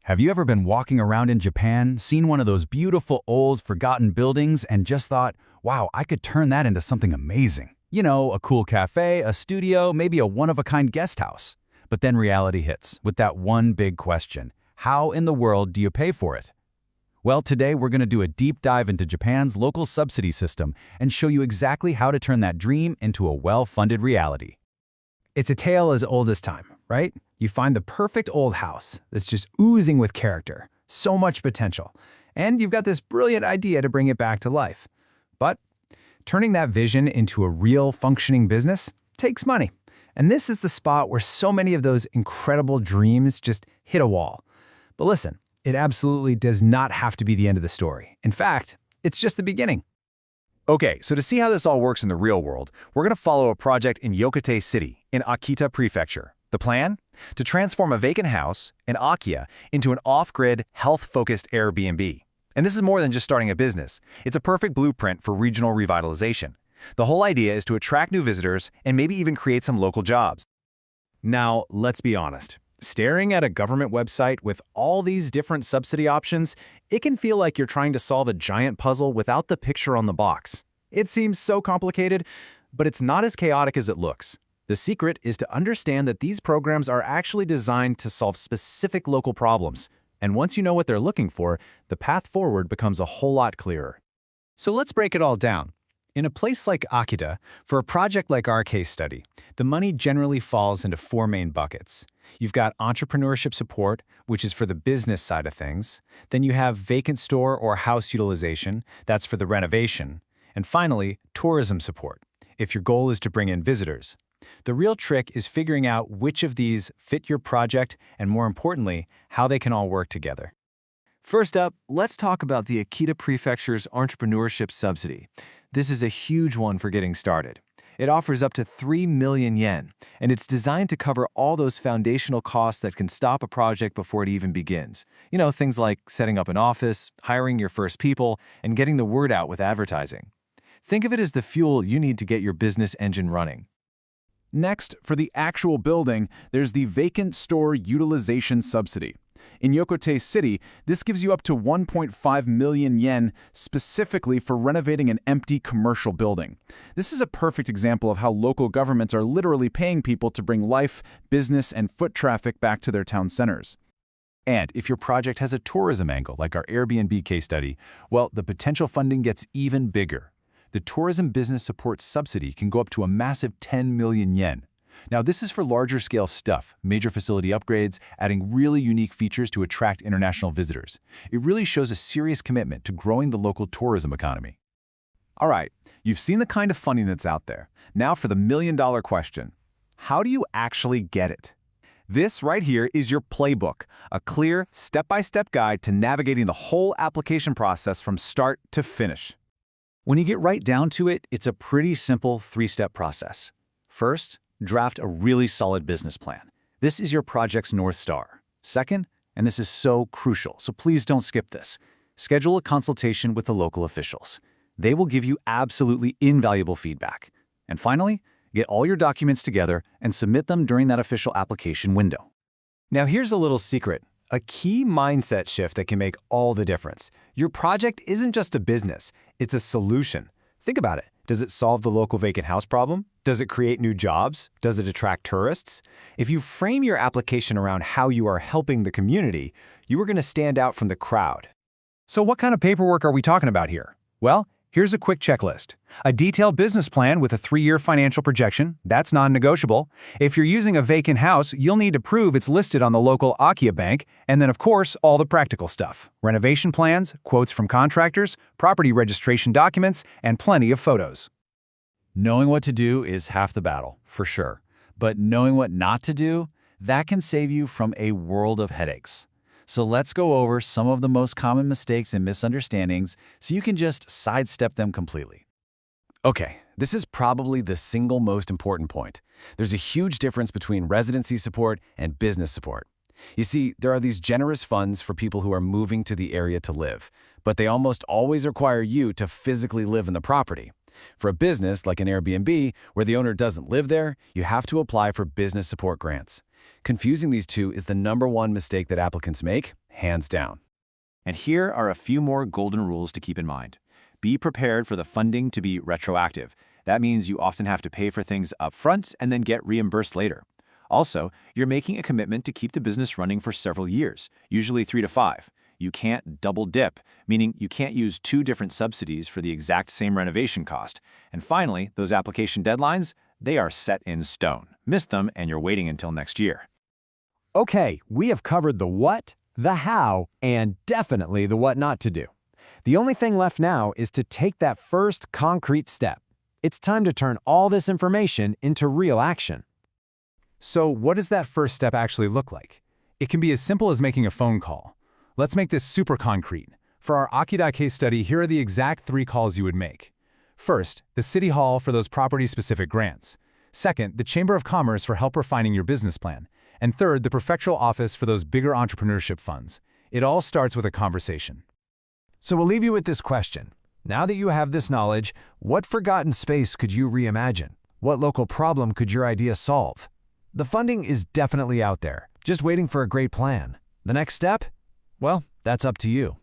Have you ever been walking around in Japan, seen one of those beautiful old forgotten buildings and just thought, wow, I could turn that into something amazing? You know, a cool cafe, a studio, maybe a one-of-a-kind guest house. But then reality hits with that one big question. How in the world do you pay for it? Well, today we're going to do a deep dive into Japan's local subsidy system and show you exactly how to turn that dream into a well-funded reality. It's a tale as old as time, right? You find the perfect old house that's just oozing with character, so much potential, and you've got this brilliant idea to bring it back to life. But turning that vision into a real functioning business takes money. And this is the spot where so many of those incredible dreams just hit a wall. But listen, it absolutely does not have to be the end of the story. In fact, it's just the beginning. Okay, so to see how this all works in the real world, we're going to follow a project in Yokote City, in Akita Prefecture. The plan? To transform a vacant house, in Akiya, into an off-grid, health-focused Airbnb. And this is more than just starting a business. It's a perfect blueprint for regional revitalization. The whole idea is to attract new visitors and maybe even create some local jobs. Now, let's be honest. Staring at a government website with all these different subsidy options, it can feel like you're trying to solve a giant puzzle without the picture on the box. It seems so complicated, but it's not as chaotic as it looks. The secret is to understand that these programs are actually designed to solve specific local problems. And once you know what they're looking for, the path forward becomes a whole lot clearer. So let's break it all down. In a place like Akita, for a project like our case study, the money generally falls into four main buckets. You've got entrepreneurship support, which is for the business side of things. Then you have vacant store or house utilization, that's for the renovation. And finally, tourism support, if your goal is to bring in visitors. The real trick is figuring out which of these fit your project and, more importantly, how they can all work together. First up, let's talk about the Akita Prefecture's Entrepreneurship Subsidy. This is a huge one for getting started. It offers up to 3 million yen, and it's designed to cover all those foundational costs that can stop a project before it even begins. You know, things like setting up an office, hiring your first people, and getting the word out with advertising. Think of it as the fuel you need to get your business engine running. Next, for the actual building, there's the Vacant Store Utilization Subsidy. In Yokote City, this gives you up to 1.5 million yen specifically for renovating an empty commercial building. This is a perfect example of how local governments are literally paying people to bring life, business, and foot traffic back to their town centers. And if your project has a tourism angle, like our Airbnb case study, well, the potential funding gets even bigger. The Tourism Business Support Subsidy can go up to a massive 10 million yen. Now, this is for larger-scale stuff, major facility upgrades, adding really unique features to attract international visitors. It really shows a serious commitment to growing the local tourism economy. All right, you've seen the kind of funding that's out there. Now for the million-dollar question. How do you actually get it? This right here is your playbook, a clear, step-by-step guide to navigating the whole application process from start to finish. When you get right down to it, it's a pretty simple three-step process. First, draft a really solid business plan. This is your project's North Star. Second, and this is so crucial, so please don't skip this, schedule a consultation with the local officials. They will give you absolutely invaluable feedback. And finally, get all your documents together and submit them during that official application window. Now here's a little secret, a key mindset shift that can make all the difference. Your project isn't just a business, it's a solution. Think about it. Does it solve the local vacant house problem? Does it create new jobs? Does it attract tourists? If you frame your application around how you are helping the community, you are going to stand out from the crowd. So what kind of paperwork are we talking about here? Well, here's a quick checklist. A detailed business plan with a 3-year financial projection, that's non-negotiable. If you're using a vacant house, you'll need to prove it's listed on the local Akiya bank, and then of course, all the practical stuff. Renovation plans, quotes from contractors, property registration documents, and plenty of photos. Knowing what to do is half the battle, for sure. But knowing what not to do, that can save you from a world of headaches. So let's go over some of the most common mistakes and misunderstandings so you can just sidestep them completely. Okay, this is probably the single most important point. There's a huge difference between residency support and business support. You see, there are these generous funds for people who are moving to the area to live, but they almost always require you to physically live in the property. For a business like an Airbnb, where the owner doesn't live there, you have to apply for business support grants. Confusing these two is the #1 mistake that applicants make, hands down. And here are a few more golden rules to keep in mind. Be prepared for the funding to be retroactive. That means you often have to pay for things up front and then get reimbursed later. Also, you're making a commitment to keep the business running for several years, usually 3 to 5. You can't double dip, meaning you can't use 2 different subsidies for the exact same renovation cost. And finally, those application deadlines, they are set in stone. Miss them and you're waiting until next year. Okay, we have covered the what, the how, and definitely the what not to do. The only thing left now is to take that first concrete step. It's time to turn all this information into real action. So what does that first step actually look like? It can be as simple as making a phone call. Let's make this super concrete. For our Akita case study, here are the exact 3 calls you would make. First, the City Hall for those property-specific grants. Second, the Chamber of Commerce for help refining your business plan. And third, the Prefectural Office for those bigger entrepreneurship funds. It all starts with a conversation. So we'll leave you with this question. Now that you have this knowledge, what forgotten space could you reimagine? What local problem could your idea solve? The funding is definitely out there, just waiting for a great plan. The next step? Well, that's up to you.